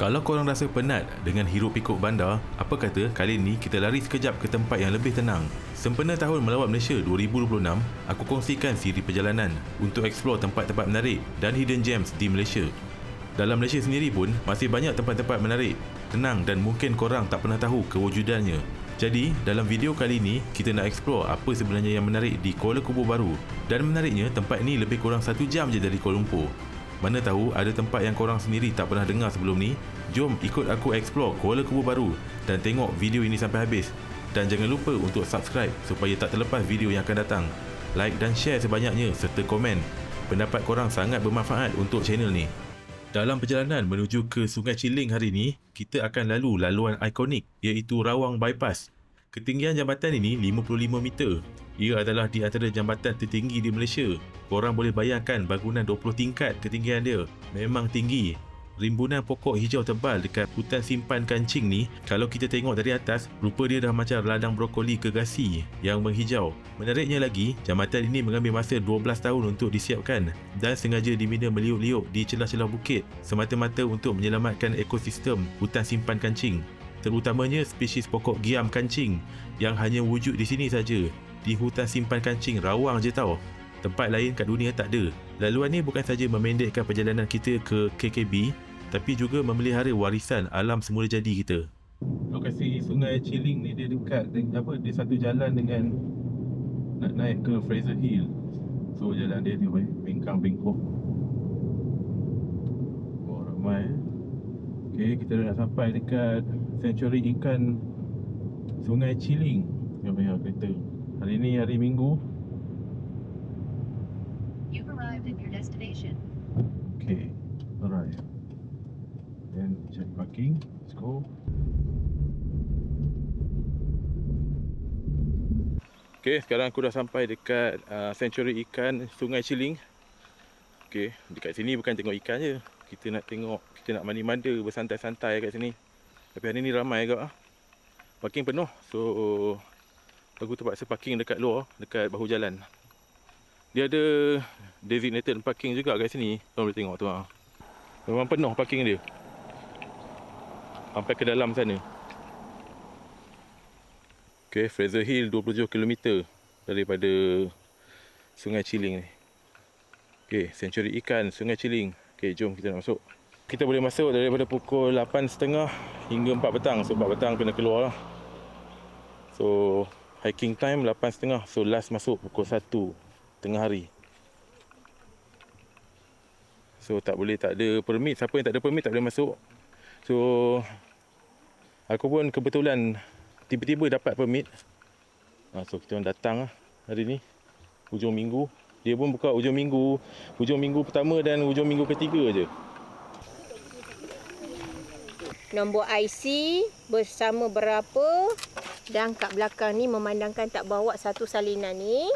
Kalau korang rasa penat dengan hiruk pikuk bandar, apa kata kali ni kita lari sekejap ke tempat yang lebih tenang. Sempena tahun melawat Malaysia 2026, aku kongsikan siri perjalanan untuk eksplor tempat-tempat menarik dan hidden gems di Malaysia. Dalam Malaysia sendiri pun, masih banyak tempat-tempat menarik, tenang dan mungkin korang tak pernah tahu kewujudannya. Jadi, dalam video kali ini, kita nak eksplor apa sebenarnya yang menarik di Kuala Kubur Baru. Dan menariknya, tempat ini lebih kurang 1 jam je dari Kuala Lumpur. Mana tahu ada tempat yang korang sendiri tak pernah dengar sebelum ni? Jom ikut aku explore Kuala Kubur Baru dan tengok video ini sampai habis. Dan jangan lupa untuk subscribe supaya tak terlepas video yang akan datang. Like dan share sebanyaknya serta komen. Pendapat korang sangat bermanfaat untuk channel ni. Dalam perjalanan menuju ke Sungai Chiling hari ini, kita akan lalu laluan ikonik iaitu Rawang Bypass. Ketinggian jambatan ini 55 meter. Ia adalah di antara jambatan tertinggi di Malaysia. Korang boleh bayangkan bangunan 20 tingkat ketinggian dia. Memang tinggi. Rimbunan pokok hijau tebal dekat hutan simpan kancing ni, kalau kita tengok dari atas, rupa dia dah macam ladang brokoli kegasi yang menghijau. Menariknya lagi, jambatan ini mengambil masa 12 tahun untuk disiapkan dan sengaja dibina meliuk-liuk di celah-celah bukit semata-mata untuk menyelamatkan ekosistem hutan simpan kancing. Terutamanya spesies pokok giam kancing yang hanya wujud di sini saja, di hutan simpan kancing Rawang je tau. Tempat lain kat dunia tak ada. Laluan ni bukan saja memendekkan perjalanan kita ke KKB, tapi juga memelihara warisan alam semula jadi kita. Lokasi Sungai Chiling ni dia dekat dia satu jalan dengan nak naik ke Fraser Hill. So jalan dia ni bengkang bengkok. Oh ramai. Okay, kita dah sampai dekat Sanctuary Ikan Sungai Chiling. Yang banyak kereta. Hari ni hari Minggu. You've arrived at your destination. Okay, alright. Then cari parking. Let's go. Okay, sekarang aku dah sampai dekat Sanctuary Ikan Sungai Chiling. Okay, dekat sini bukan tengok ikan je. Kita nak mandi-manda, bersantai-santai kat sini. Tapi hari ni ramai agak lah. Parking penuh. So aku terpaksa parking dekat luar, dekat bahu jalan. Dia ada designated parking juga kat sini. Korang boleh tengok tu lah. Memang penuh parking dia sampai ke dalam sana. Okay, Fraser Hill 27 km daripada Sungai Chiling ni. Okay, Sanctuary Ikan Sungai Chiling. Okay, jom kita nak masuk. Kita boleh masuk daripada pukul 8.30 hingga 4 petang. So 4 petang kena keluar lah. So hiking time 8.30. So last masuk pukul 1 tengah hari. So tak ada permit. Siapa yang tak ada permit tak boleh masuk. So aku pun kebetulan tiba-tiba dapat permit. So kita orang datang lah hari ni, hujung minggu. Dia pun buka hujung minggu pertama dan hujung minggu ketiga je. Nombor IC bersama berapa, dan kat belakang ni memandangkan tak bawa satu salinan ni,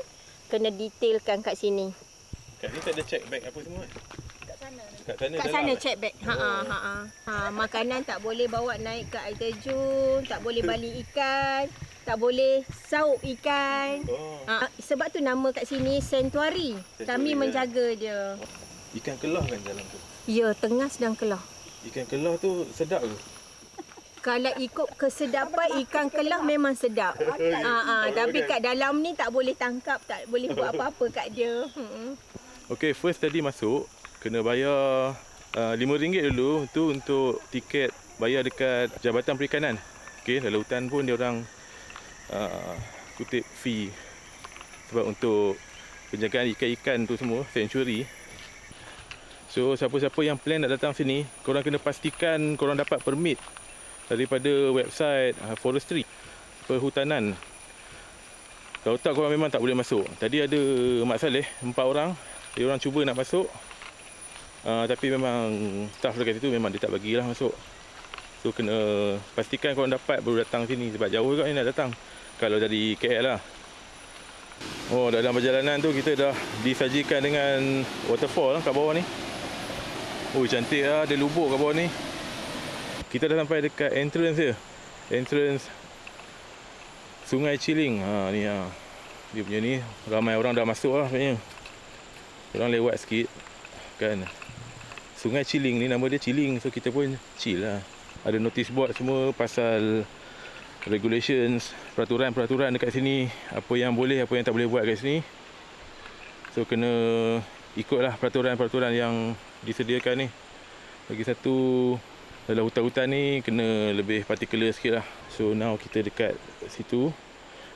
kena detailkan kat sini. Kat ni tak ada check bag apa semua? Kat sana check bag. Makanan tak boleh bawa naik ke air terjun, tak boleh balik ikan, tak boleh saup ikan. Sebab tu nama kat sini Sanctuary. Kami menjaga dia. Ikan kelah kan dalam tu? Ya, tengah sedang kelah. Ikan kelah tu sedap ke? Kalau ikut kesedapan, ikan kelah memang sedap. Tapi kat dalam ni tak boleh tangkap, tak boleh buat apa-apa kat dia. Okay, first tadi masuk kena bayar RM5 dulu tu untuk tiket bayar dekat Jabatan Perikanan. Okay, dalam hutan pun dia orang kutip fee sebab untuk penjagaan ikan-ikan tu semua, sanctuary. So siapa-siapa yang plan nak datang sini, korang kena pastikan korang dapat permit daripada website forestry, perhutanan. Kalau tak, korang memang tak boleh masuk. Tadi ada Mak Saleh, 4 orang. Dia orang cuba nak masuk, tapi memang staff dekat situ memang dia tak bagilah masuk. So kena pastikan korang dapat baru datang sini. Sebab jauh juga ni nak datang kalau dari KL lah. Oh, dalam perjalanan tu kita dah disajikan dengan waterfall kat bawah ni. Oh, cantik lah, ada lubuk kat bawah ni. Kita dah sampai dekat entrance dia. Entrance Sungai Chiling. Ni lah. Dia punya ni ramai orang dah masuk lah sebenarnya. Orang lewat sikit kan. Sungai Ciling ni, nama dia Ciling. So kita pun chill lah. Ada notice board semua pasal regulations, peraturan-peraturan dekat sini. Apa yang boleh, apa yang tak boleh buat kat sini. So kena ikutlah peraturan-peraturan yang disediakan ni. Lagi satu, dalam hutan-hutan ni kena lebih particular sikit lah. So now kita dekat situ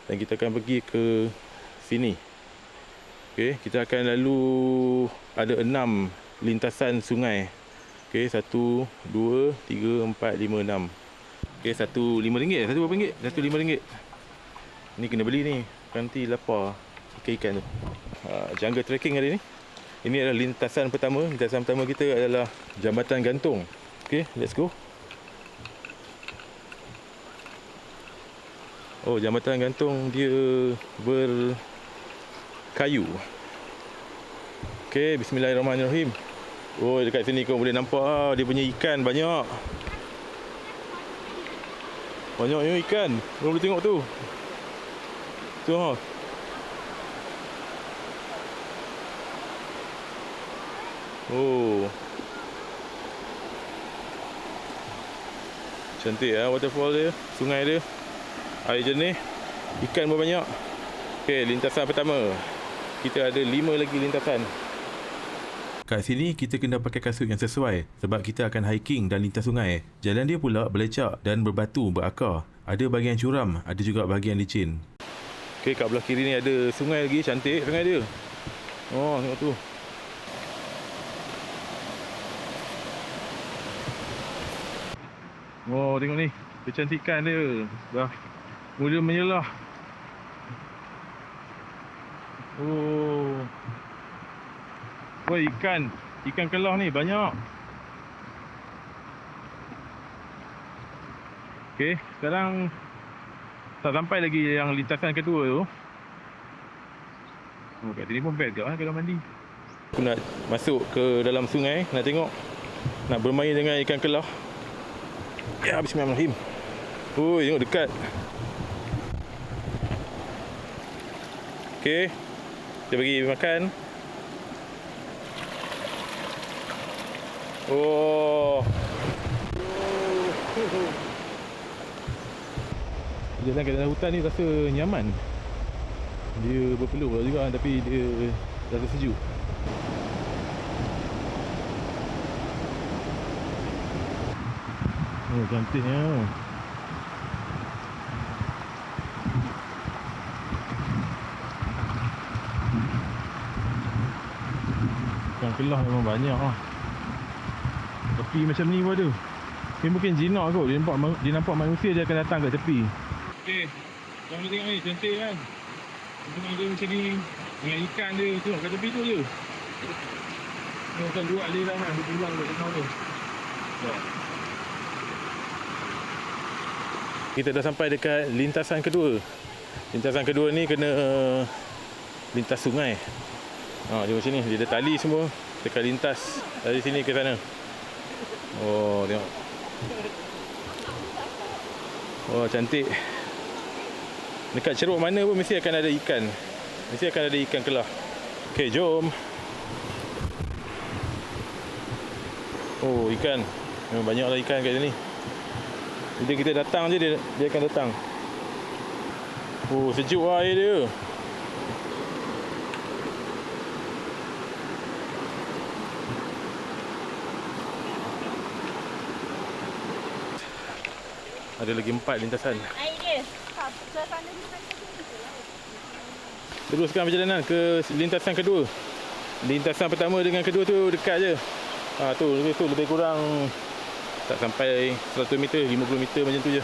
dan kita akan pergi ke sini. Okay, kita akan lalu ada 6 lintasan sungai. Okay, 1, 2, 3, 4, 5, 6. Okay, satu RM5. Satu berapa ringgit? Satu RM5. Ni kena beli ni. Nanti lapar ikan-ikan tu. Jungle trekking hari ni. Ini adalah lintasan pertama. Lintasan pertama kita adalah Jambatan Gantung. Okay, let's go. Oh, Jambatan Gantung dia berkayu. Okay, bismillahirrahmanirrahim. Oh, dekat sini kau boleh nampak dia punya ikan banyak. Banyaknya ikan. Kau boleh tengok tu. Tu ha. Oh. Cantik lah waterfall dia, sungai dia. Air jernih, ikan pun banyak. Okey, lintasan pertama. Kita ada 5 lagi lintasan. Kat sini kita kena pakai kasut yang sesuai sebab kita akan hiking dan lintas sungai. Jalan dia pula belecak dan berbatu, berakar. Ada bahagian curam, ada juga bahagian licin. Okey, kat belah kiri ni ada sungai lagi, cantik sungai dia. Oh, tengok tu. Oh, tengok ni. Kecantikan dia. Dah mula menyelah. Oh. Wah, ikan kelah ni banyak. Okey, sekarang tak sampai lagi yang lintasan kedua tu. Oh, kat sini pun best ke kalau mandi. Aku nak masuk ke dalam sungai, nak tengok, nak bermain dengan ikan kelah. Ya, bismillahirrahmanirrahim. Oh, tengok dekat. Okey, kita bagi makan. Oh. Jalan kat dalam hutan ni rasa nyaman. Dia berpeluh juga tapi dia rasa sejuk. Oh, cantiknya. Ikan kelah memang banyak lah. Tepi macam ni pun ada. Ini mungkin jinak kot. Dia nampak manusia dia akan datang kat tepi. Okey, yang boleh tengok ni, cantik kan. Tengok dia macam ni. Dengan ikan dia, tengok kat tepi tu je. Ni bukan dua aliran kan, dia pulang kat tengah tu. Kita dah sampai dekat lintasan kedua. Lintasan kedua ni kena lintas sungai. Dia macam ni, dia ada tali semua dekat lintas dari sini ke sana. Oh, tengok. Oh, cantik. Dekat ceruk mana pun mesti akan ada ikan. Mesti akan ada ikan kelah. Okey, jom. Oh, ikan. Memang banyaklah ikan kat sini. Bila kita datang je dia akan datang. Oh, sejuk lah air dia. Ada lagi 4 lintasan. Air dia. Teruskan perjalanan ke lintasan kedua. Lintasan pertama dengan kedua tu dekat je. Tu lebih kurang tak sampai 100 meter, 50 meter macam tu je.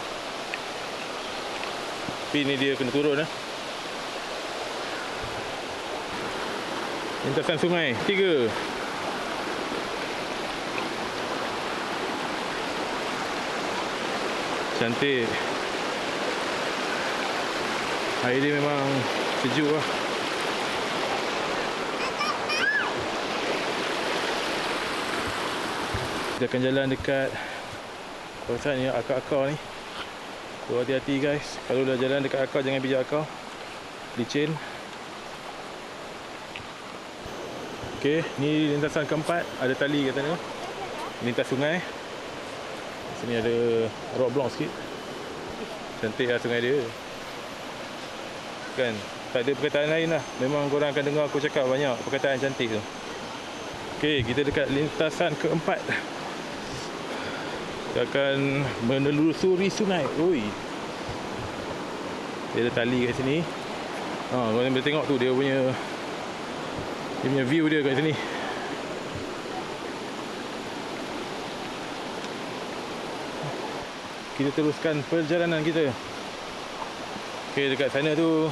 Tapi ni dia kena turun lah. Lintasan sungai 3. Cantik. Air dia memang sejuk lah. Kita akan jalan dekat kawasan ni, akar-akar ni. So, hati-hati guys. Kalau dah jalan dekat akar, jangan pijak akar. Licin. Okey, ni lintasan keempat. Ada tali kat sana. lintas sungai. Sini ada rock block sikit. Cantik lah sungai dia. Kan, tak ada perkataan lain lah. Memang korang akan dengar aku cakap banyak perkataan cantik tu. Okey, kita dekat lintasan keempat. Kita akan menelusuri sungai. Oi. Dia ada tali kat sini. Korang boleh tengok tu dia punya view dia kat sini. Kita teruskan perjalanan kita. Okey, dekat sana tu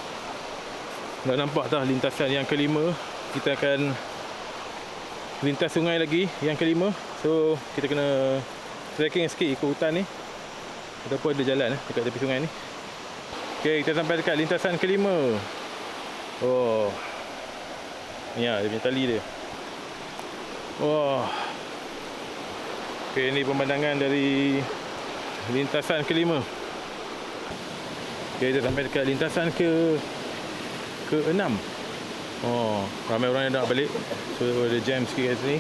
nak nampak dah lintasan yang kelima. Kita akan lintas sungai lagi yang kelima. So kita kena trekking sikit ikut hutan ni. Ataupun ada jalan dekat tepi sungai ni. Okey, kita sampai dekat lintasan kelima. Oh. Ni lah dia punya tali dia. Wah. Okey, ni pemandangan dari lintasan kelima. Okay, kita sampai dekat lintasan ke-6. Oh, ramai orang yang nak balik. So ada jam sikit kat sini.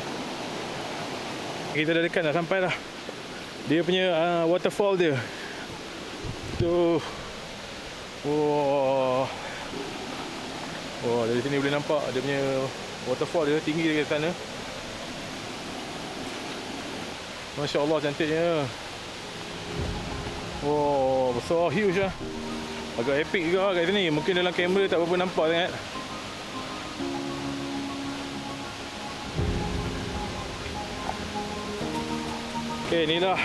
Kita dah dekat, dah sampai dah. Dia punya waterfall dia. Tu. Wah. Oh, dari sini boleh nampak dia punya waterfall dia tinggi dekat sana. Masya Allah, cantiknya. Oh, besar, huge lah. Agak epic juga kat sini. Mungkin dalam kamera tak berapa nampak sangat. Okay, inilah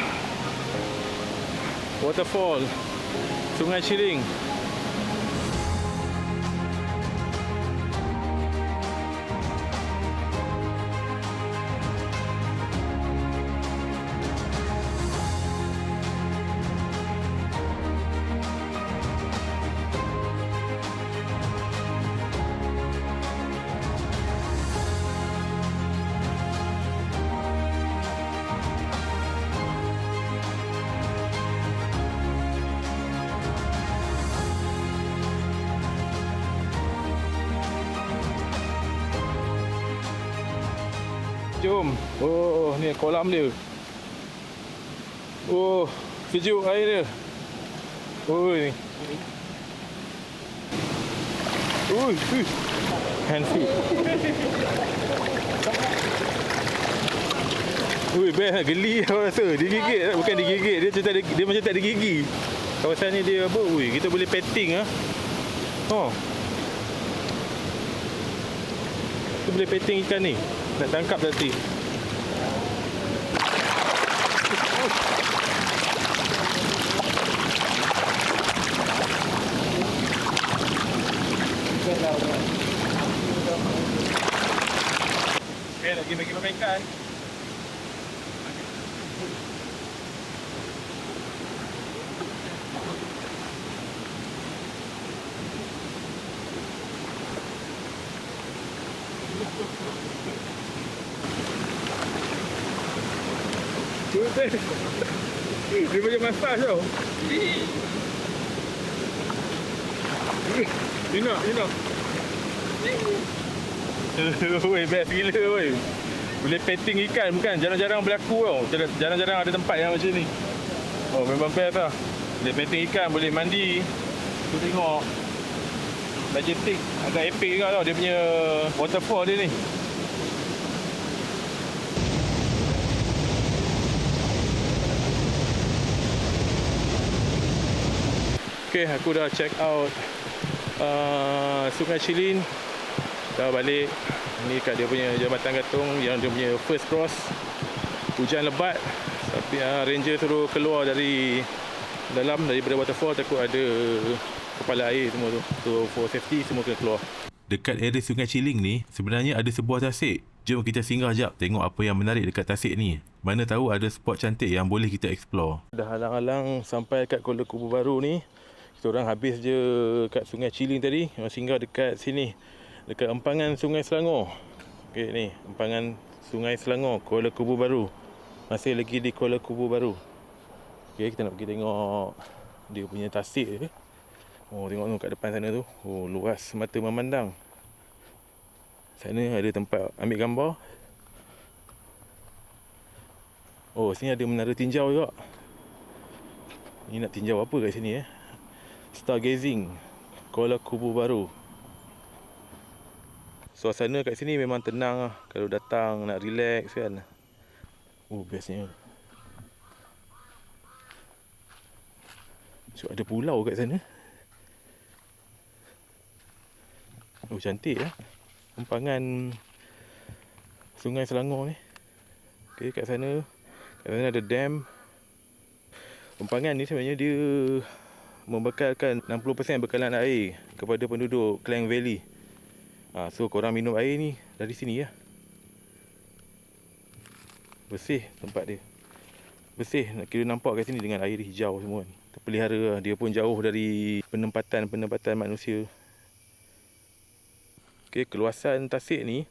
waterfall Sungai Chiling. Jom. Oh, ni kolam dia. Oh, sejuk air dia. Oh, ni. Ui, hand feed. Ui, best lah. Geli aku rasa. Digigit. Bukan digigit. Dia macam tak ada gigi. Kawasan ni dia apa? Ui, kita boleh petting lah. Oh. Kita boleh petting ikan ni. Nak tangkap tadi. Okay, lagi bagi makan ikan. Dia macam massage tau. Ina. Woi, best gila woi. Boleh petting ikan, bukan jarang-jarang berlaku tau. Jarang-jarang ada tempat yang macam ni. Oh, memang best lah. Boleh petting ikan, boleh mandi. Tu tengok. Majestic, agak epic juga tau dia punya waterfall dia ni. Okay, aku dah check out Sungai Chiling. Dah balik. Ni kat dia punya jambatan gantung yang dia punya first cross. Hujan lebat, tapi ranger suruh keluar dari dalam daripada waterfall, takut ada kepala air semua tu. So for safety semua kena keluar. Dekat area Sungai Chiling ni, sebenarnya ada sebuah tasik. Jom kita singgah jap tengok apa yang menarik dekat tasik ni. Mana tahu ada spot cantik yang boleh kita explore. Dah halang-halang sampai kat Kuala Kubu Baru ni. Kita orang habis je kat Sungai Chiling tadi. Singgah dekat sini. Dekat empangan Sungai Selangor. Okey ni, empangan Sungai Selangor, Kuala Kubu Baru. Masih lagi di Kuala Kubu Baru. Okey, kita nak pergi tengok dia punya tasik je. Oh, tengok tu kat depan sana tu. Oh, luas mata memandang. Sana ada tempat ambil gambar. Oh, sini ada menara tinjau juga. Ni nak tinjau apa kat sini Stargazing Kuala Kubu Baru. Suasana kat sini memang tenang lah. Kalau datang nak relax kan. Oh, bestnya. So, ada pulau kat sana. Oh, cantik lah. Empangan Sungai Selangor ni. Okay, kat sana ada dam. Empangan ni sebenarnya dia membekalkan 60% bekalan air kepada penduduk Klang Valley. So korang minum air ni dari sini ya. Bersih tempat dia. Bersih, nak kira nampak kat sini dengan air hijau semua kan. Terpelihara, dia pun jauh dari penempatan manusia. Okay, keluasan tasik ni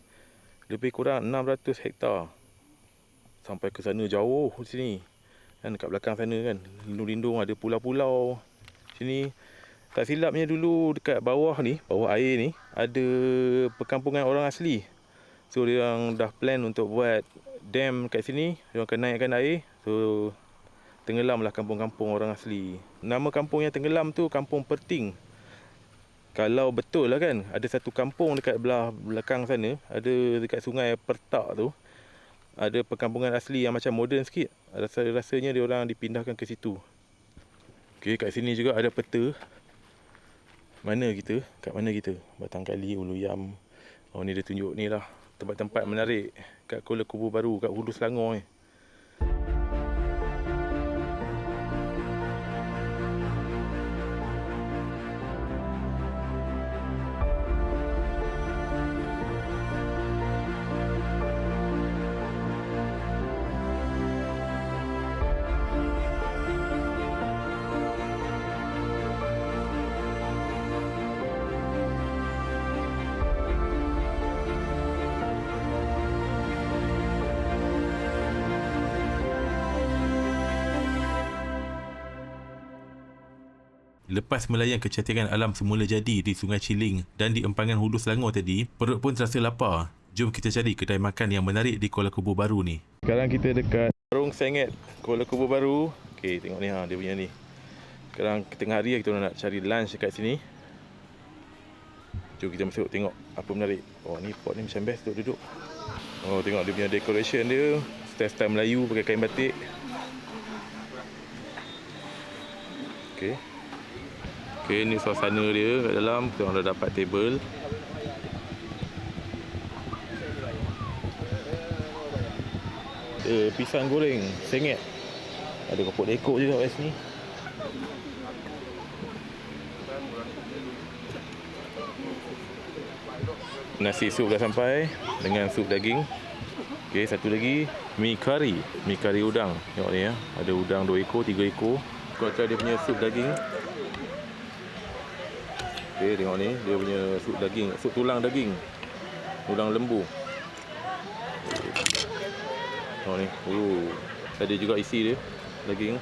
lebih kurang 600 hektar. Sampai ke sana jauh di sini. Kan dekat belakang sana kan, lindung-lindung ada pulau-pulau. Sini tak silapnya dulu dekat bawah air ni ada perkampungan orang asli. So dia orang dah plan untuk buat dam kat sini, dia orang akan naikkan air. So tenggelamlah kampung-kampung orang asli. Nama kampung yang tenggelam tu Kampung Perting. Kalau betul lah kan, ada satu kampung dekat belah belakang sana, ada dekat sungai Pertak tu, ada perkampungan asli yang macam moden sikit. Rasanya dia orang dipindahkan ke situ. Okey, kat sini juga ada peta. Kat mana kita? Batang Kali, Ulu Yam. Oh, ni dia tunjuk ni lah. Tempat-tempat menarik kat Kuala Kubu Baru, kat Hulu Selangor ni. Lepas melayan kecantikan alam semula jadi di Sungai Ciling dan di empangan Hulu Selangor tadi, perut pun terasa lapar. Jom kita cari kedai makan yang menarik di Kuala Kubu Baru ni. Sekarang kita dekat Warung Sengit Kuala Kubu Baru. Okey, tengok ni dia punya ni. Sekarang tengah hari kita nak cari lunch dekat sini. Jom kita masuk tengok apa menarik. Oh, ni pot ni macam best untuk duduk. Oh, tengok dia punya decoration dia. Style-style Melayu pakai kain batik. Okey. Okey, ni suasana dia kat dalam. Kita orang dah dapat table. Pisang goreng sengit. Ada kopok lekok juga kat sini. Nasi sup dah sampai dengan sup daging. Okey, satu lagi mi kari udang. Tengok ni ya. Ada udang 2 ekor, 3 ekor. Kau try dia punya sup daging. Okey, tengok ni dia punya sup daging, sup tulang daging. Tulang lembu. Tengok ni. Ada juga isi dia daging.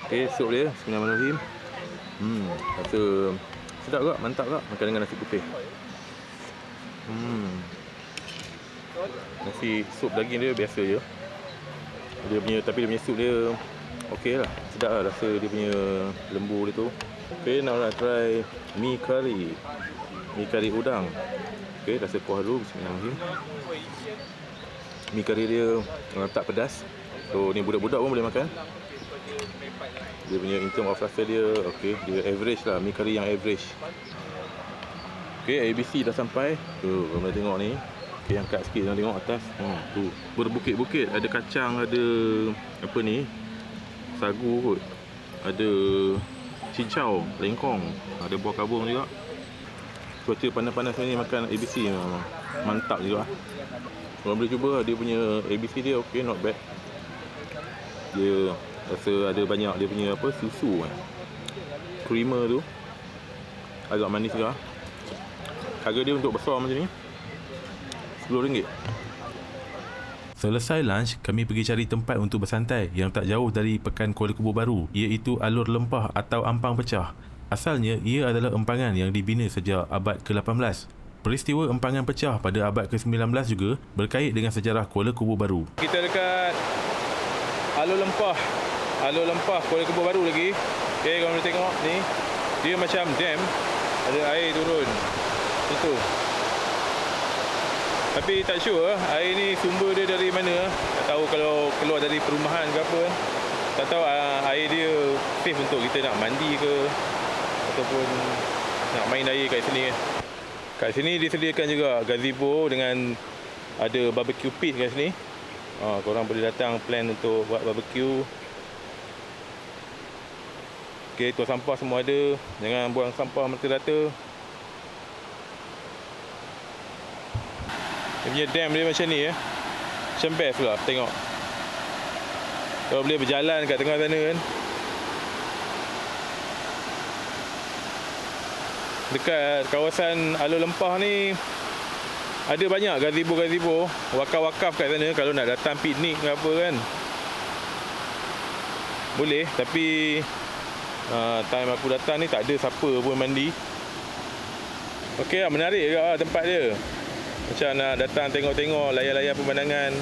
Okey, sup dia bismillahirrahmanirrahim. Rasa sedap juga, mantap juga makan dengan nasi putih. Nasi sup daging dia biasa je. Tapi dia punya sup dia okey lah, sedap lah rasa dia punya lembu dia tu. Okey, nak try mi kari udang. Okey, rasa kuah dulu, bismillahirrahmanirrahim. Mi kari dia tak pedas. So ni budak-budak pun boleh makan. Dia punya in term of rasa dia okey, dia average lah, mi kari yang average. Okey, ABC dah sampai. Tu, boleh tengok ni. Okey, angkat sikit jangan tengok atas. Tu, berbukit-bukit, ada kacang, ada apa ni? Sagu kot. Ada cincau, lengkong, ada buah kabung juga. Cuaca panas-panas ni makan ABC memang mantap juga. Korang boleh cuba, dia punya ABC dia okey, not bad. Dia rasa ada banyak dia punya apa, susu kan. Creamer tu agak manis juga. Harga dia untuk besar macam ni RM10. Selesai lunch, kami pergi cari tempat untuk bersantai yang tak jauh dari Pekan Kuala Kubu Baru, iaitu Alur Lempah atau Ampang Pecah. Asalnya, ia adalah empangan yang dibina sejak abad ke-18. Peristiwa empangan pecah pada abad ke-19 juga berkait dengan sejarah Kuala Kubu Baru. Kita dekat Alur Lempah Kuala Kubu Baru lagi. Okay, kalau boleh tengok ni, dia macam dam, ada air turun itu. Tapi tak sure air ni sumber dia dari mana. Tak tahu kalau keluar dari perumahan ke apa. Tak tahu air dia safe untuk kita nak mandi ke ataupun nak main air kat sini. Kat sini disediakan juga gazebo dengan ada barbecue pit kat sini. Korang boleh datang plan untuk buat barbecue. Okey, tuas sampah semua ada. Jangan buang sampah merata-rata. Dia punya dam dia macam ni macam best lah tengok. Kalau boleh berjalan kat tengah sana kan. Dekat kawasan Alur Lempah ni ada banyak gazebo-gazebo, wakaf-wakaf kat sana kalau nak datang piknik ke apa kan. Boleh, tapi time aku datang ni tak ada siapa pun mandi. Okey, menarik juga tempat dia. Macam nak datang tengok-tengok, layan-layan pemandangan.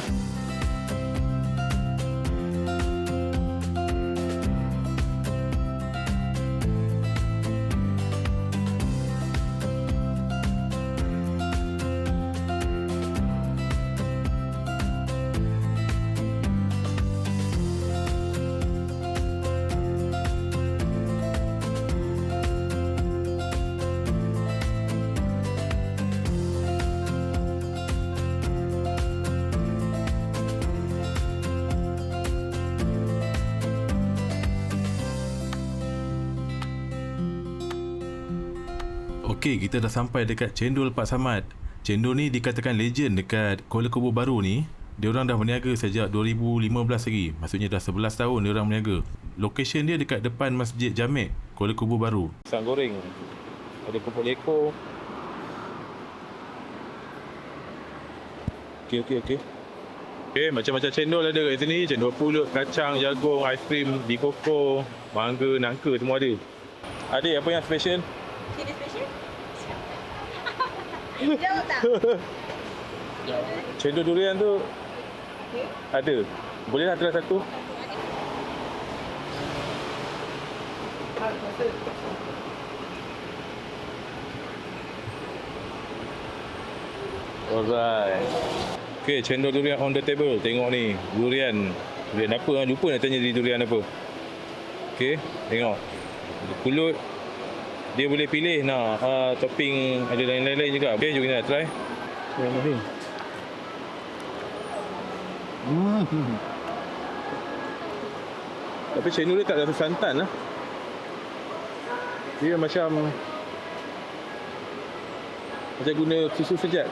Okey, kita dah sampai dekat Cendol Pak Samad. Cendol ni dikatakan legend dekat Kuala Kubu Baru ni. Diorang dah berniaga sejak 2015 lagi. Maksudnya dah 11 tahun diorang berniaga. Location dia dekat depan Masjid Jamek, Kuala Kubu Baru. Pisang goreng. Ada kerupuk lekor. Okey, macam-macam cendol ada kat sini. Cendol pulut, kacang, jagung, aiskrim, di koko, mangga, nangka semua ada. Adik, apa yang special? Ada special? Jauh tak? Cendol durian tu ada. Boleh lah try satu. Alright. Okay, cendol durian on the table. Tengok ni, durian. Durian apa? Lupa nak tanya durian apa. Okay, tengok. Pulut. Dia boleh pilih nak topping ada lain-lain juga. Okay, jom kita try. Tapi cendol dia tak rasa santan lah. Dia macam guna susu sejat.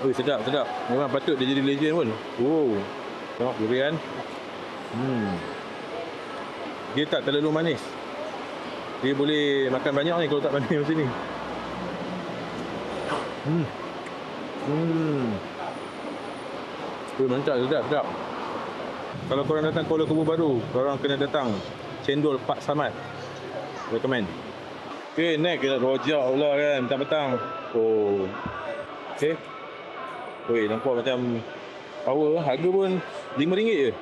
Oh, sedap. Memang patut dia jadi legend pun. Oh. Tengok durian. Dia tak terlalu manis. Dia boleh makan banyak ni kalau tak manis macam ni. Mantap, sedap. Kalau korang datang Kuala Kubu Baru, korang kena datang Cendol Pak Samad. Recommend. Okay, next kita rojak pula kan, petang-petang. Oh. Okay. Weh, nampak macam power. Harga pun RM5 je.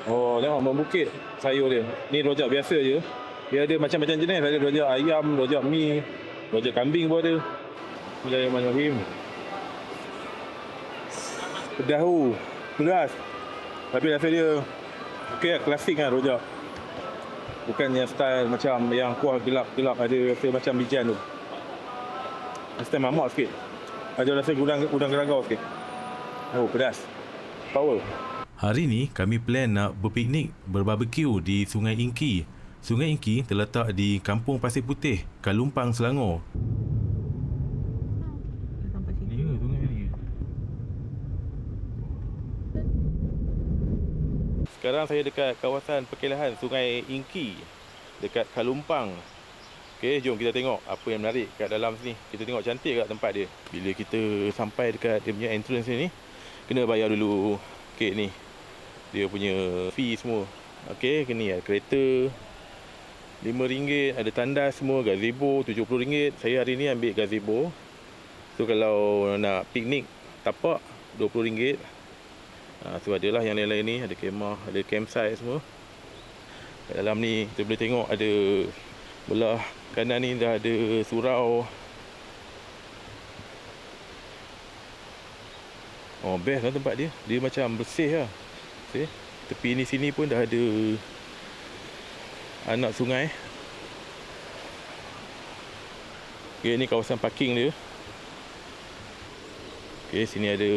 Oh, tengok membukit sayur dia. Ni rojak biasa je. Dia ada macam-macam jenis. Ada rojak ayam, rojak mi, rojak kambing pun ada. Bismillahirrahmanirrahim. Pedahu, pedas. Tapi rasa dia okey, klasik kan rojak. Bukan yang style macam yang kuah gelap-gelap, ada rasa macam bijan tu. Style mamak sikit. Ada rasa udang geragau sikit. Oh, pedas. Power. Hari ni kami plan nak berpiknik, berbarbecue di Sungai Ingki. Sungai Ingki terletak di Kampung Pasir Putih, Kalumpang, Selangor. Ni ke sungai ni? Sekarang saya dekat kawasan perkelahan Sungai Ingki dekat Kalumpang. Okey, jom kita tengok apa yang menarik kat dalam sini. Kita tengok cantik kat tempat dia. Bila kita sampai dekat dia punya entrance ni, kena bayar dulu. Okey, ni dia punya fee semua. Okey, ni ada kereta. RM5, ada tandas semua, gazebo RM70. Saya hari ni ambil gazebo. So kalau nak piknik tapak RM20. So adalah yang lain-lain ni, ada kemah, ada campsite semua. Kat dalam ni kita boleh tengok ada belah kanan ni dah ada surau. Oh, best lah tempat dia. Dia macam bersih lah. See? Tepi ni sini pun dah ada anak sungai. Okay, ni kawasan parking dia. Okay, sini ada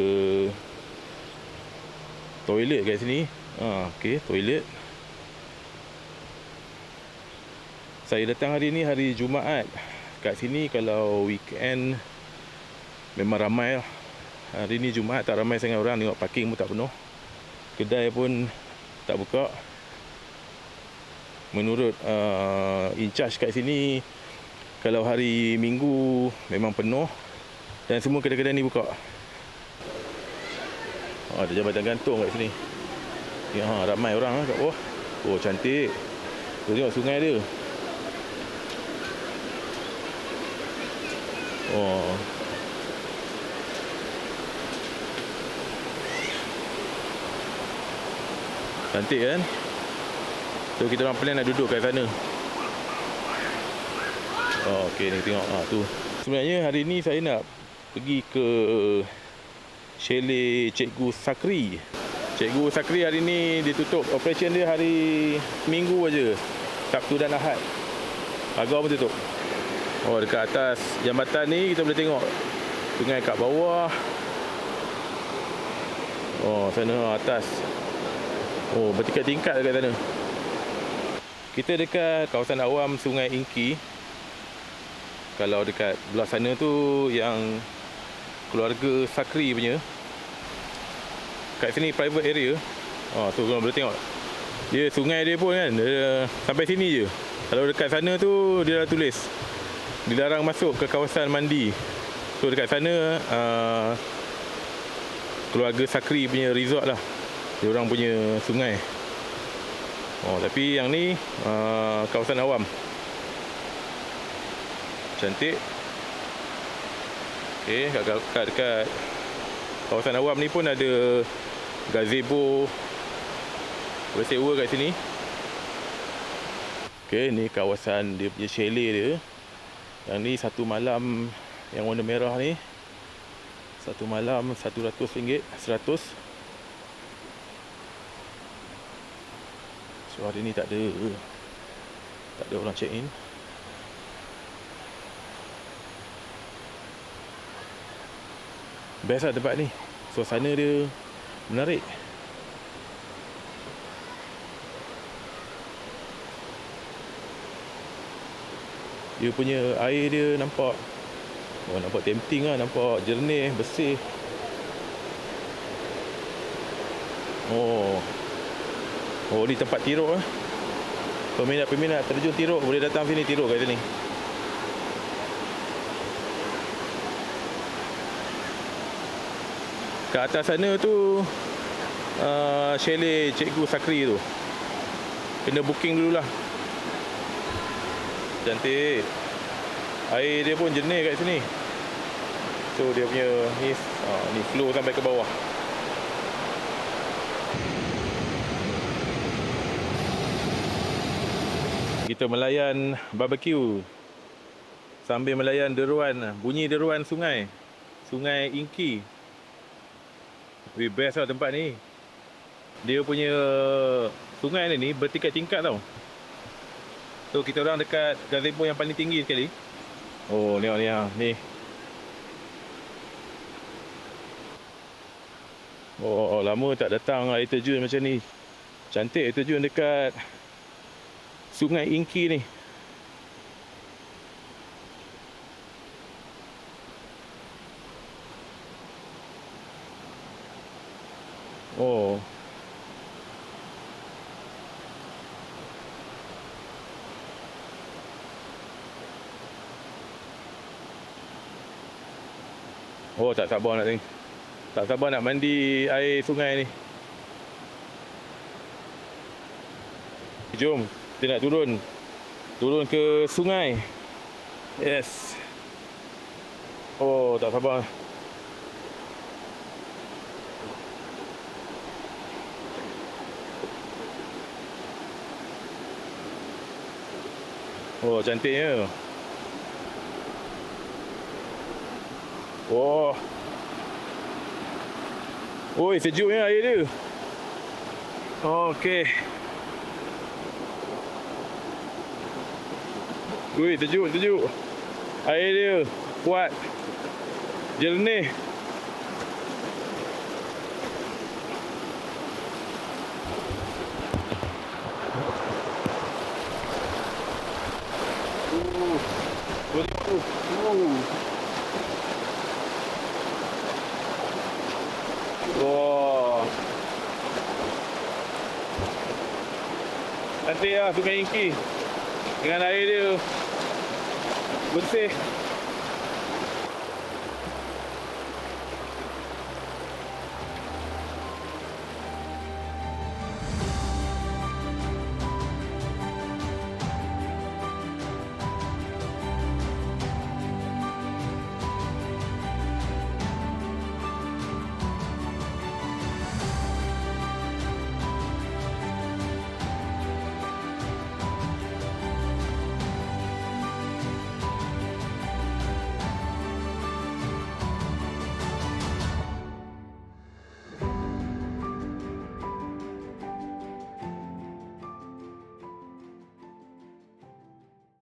toilet kat sini. Okay, toilet. Saya datang hari ni hari Jumaat. Kat sini kalau weekend memang ramai lah. Hari ni Jumaat tak ramai sangat orang. Tengok parking pun tak penuh. Kedai pun tak buka. Menurut in charge kat sini, kalau hari Minggu memang penuh dan semua kedai-kedai ni buka. Ada jambatan gantung kat sini. Ya, ramai orang kat bawah. Oh, cantik. Tu tengok sungai dia. Oh. Cantik kan? So kita orang plan nak duduk kat sana. Oh, okey ni tengok tu. Sebenarnya hari ni saya nak pergi ke chalet Cikgu Sakri. Cikgu Sakri hari ni dia tutup operation dia hari Minggu aja. Sabtu dan Ahad. Pagar pun tutup. Oh, dekat atas jambatan ni kita boleh tengok sungai kat bawah. Oh, sana atas. Oh, bertingkat-tingkat dekat sana. Kita dekat kawasan awam Sungai Ingki. Kalau dekat belah sana tu yang keluarga Sakri punya. Kat sini private area. Tu korang boleh tengok. Dia sungai dia pun kan, dia sampai sini je. Kalau dekat sana tu dia dah tulis dilarang masuk ke kawasan mandi. So dekat sana keluarga Sakri punya resort lah. Dia orang punya sungai. Tapi yang ni kawasan awam. Cantik. Okey, dekat kawasan awam ni pun ada gazebo. Boleh sewa kat sini. Okey, ni kawasan dia punya chalet dia. Yang ni satu malam yang warna merah ni. Satu malam RM100, 100. So hari ni tak ada orang check in. Best lah tempat ni. Suasana dia menarik. Dia punya air dia nampak nampak tempting lah, nampak jernih, bersih. Oh, ni tempat tiruk lah. Peminat-peminat terjun tiruk boleh datang sini tiruk kat sini. Kat atas sana tu chalet Cikgu Sakri tu. Kena booking dululah. Cantik. Air dia pun jernih kat sini. So dia punya ni flow sampai ke bawah. Kita melayan barbecue sambil melayan deruan, bunyi deruan sungai Ingki. Best lah tempat ni. Dia punya sungai ni bertingkat-tingkat tau. So kita orang dekat gazebo yang paling tinggi sekali. Oh, tengok ni. Oh, lama tak datang air terjun macam ni. Cantik air terjun dekat Sungai Ingki ni. Oh. Oh, tak sabar nak mandi air sungai ni. Jom, kita nak turun. Turun ke sungai. Yes. Oh, tak sabar. Oh, cantiknya. Oh. Oi, sejuknya air dia. Okey. Ui, sejuk. Air dia kuat. Jernih. Wah. Cantik lah Sungai Ingki. Dengan air dia bersih.